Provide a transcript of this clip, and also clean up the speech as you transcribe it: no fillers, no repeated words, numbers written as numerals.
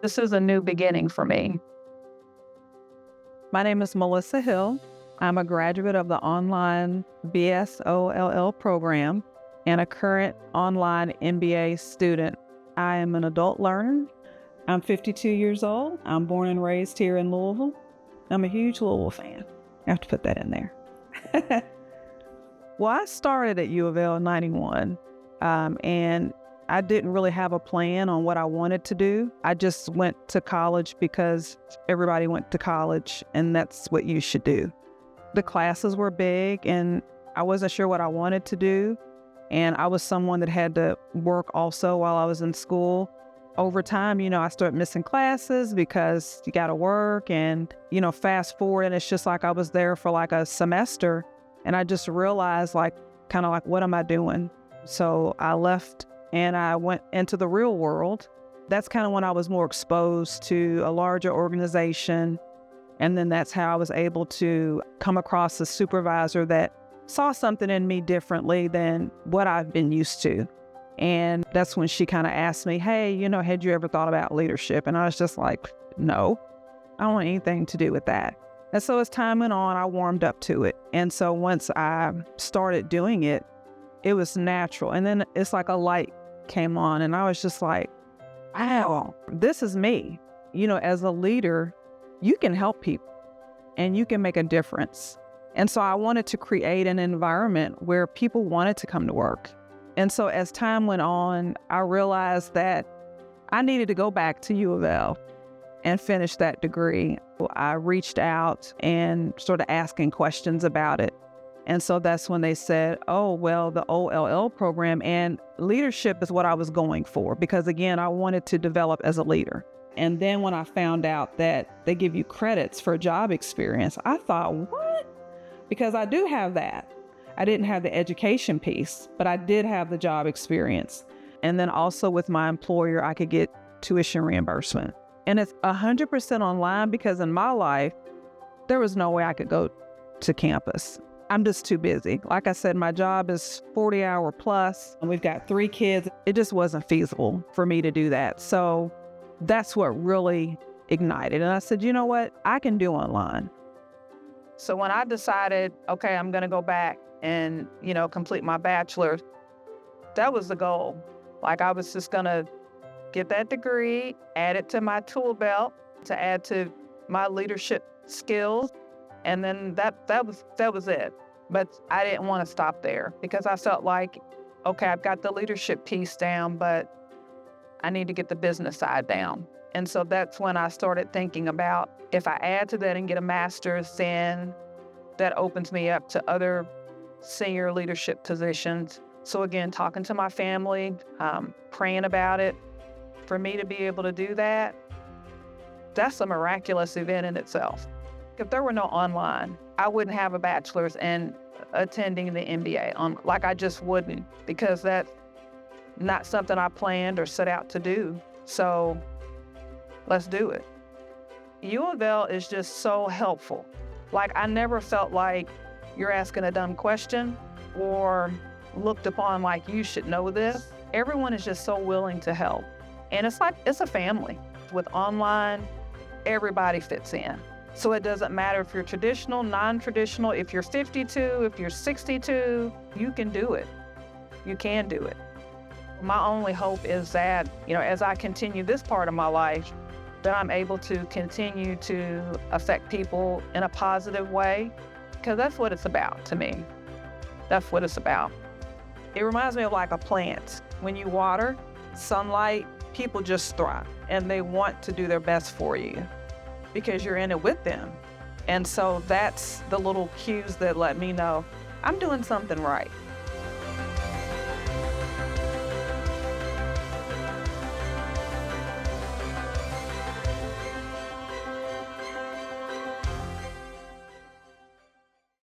This is a new beginning for me. My name is Melissa Hill. I'm a graduate of the online OLL program and a current online MBA student. I am an adult learner. I'm 52 years old. I'm born and raised here in Louisville. I'm a huge Louisville fan. I have to put that in there. Well, I started at U of L in 91, and I didn't really have a plan on what I wanted to do. I just went to college because everybody went to college, and that's what you should do. The classes were big, and I wasn't sure what I wanted to do. And I was someone that had to work also while I was in school. Over time, I started missing classes because you got to work, and, fast forward, and it's just like I was there for like a semester, and I just realized kind of like, what am I doing? So I left and I went into the real world. That's kind of when I was more exposed to a larger organization. And then that's how I was able to come across a supervisor that saw something in me differently than what I've been used to. And that's when she kind of asked me, hey, had you ever thought about leadership? And I was just like, no, I don't want anything to do with that. And so as time went on, I warmed up to it. And so once I started doing it, it was natural. And then it's like a light came on, and I was just like, wow, this is me. As a leader, you can help people and you can make a difference. And so I wanted to create an environment where people wanted to come to work. And so as time went on, I realized that I needed to go back to U of L and finish that degree. I reached out and started asking questions about it. And so that's when they said, oh, well, the OLL program and leadership is what I was going for, because again, I wanted to develop as a leader. And then when I found out that they give you credits for job experience, I thought, what? Because I do have that. I didn't have the education piece, but I did have the job experience. And then also with my employer, I could get tuition reimbursement. And it's 100% online, because in my life, there was no way I could go to campus. I'm just too busy. Like I said, my job is 40-hour plus, and we've got 3 kids. It just wasn't feasible for me to do that. So that's what really ignited. And I said, you know what? I can do online. So when I decided, okay, I'm going to go back and, complete my bachelor's, that was the goal. Like, I was just going to get that degree, add it to my tool belt to add to my leadership skills. And then that was it. But I didn't want to stop there, because I felt like, okay, I've got the leadership piece down, but I need to get the business side down. And so that's when I started thinking about, if I add to that and get a master's, then that opens me up to other senior leadership positions. So again, talking to my family, praying about it. For me to be able to do that, that's a miraculous event in itself. If there were no online, I wouldn't have a bachelor's and attending the MBA. Like, I just wouldn't, because that's not something I planned or set out to do. So let's do it. U of L is just so helpful. Like, I never felt like you're asking a dumb question or looked upon like you should know this. Everyone is just so willing to help. And it's like, it's a family. With online, everybody fits in. So it doesn't matter if you're traditional, non-traditional, if you're 52, if you're 62, you can do it. You can do it. My only hope is that, as I continue this part of my life, that I'm able to continue to affect people in a positive way, because that's what it's about to me. That's what it's about. It reminds me of like a plant. When you water, sunlight, people just thrive, and they want to do their best for you, because you're in it with them. And so that's the little cues that let me know I'm doing something right.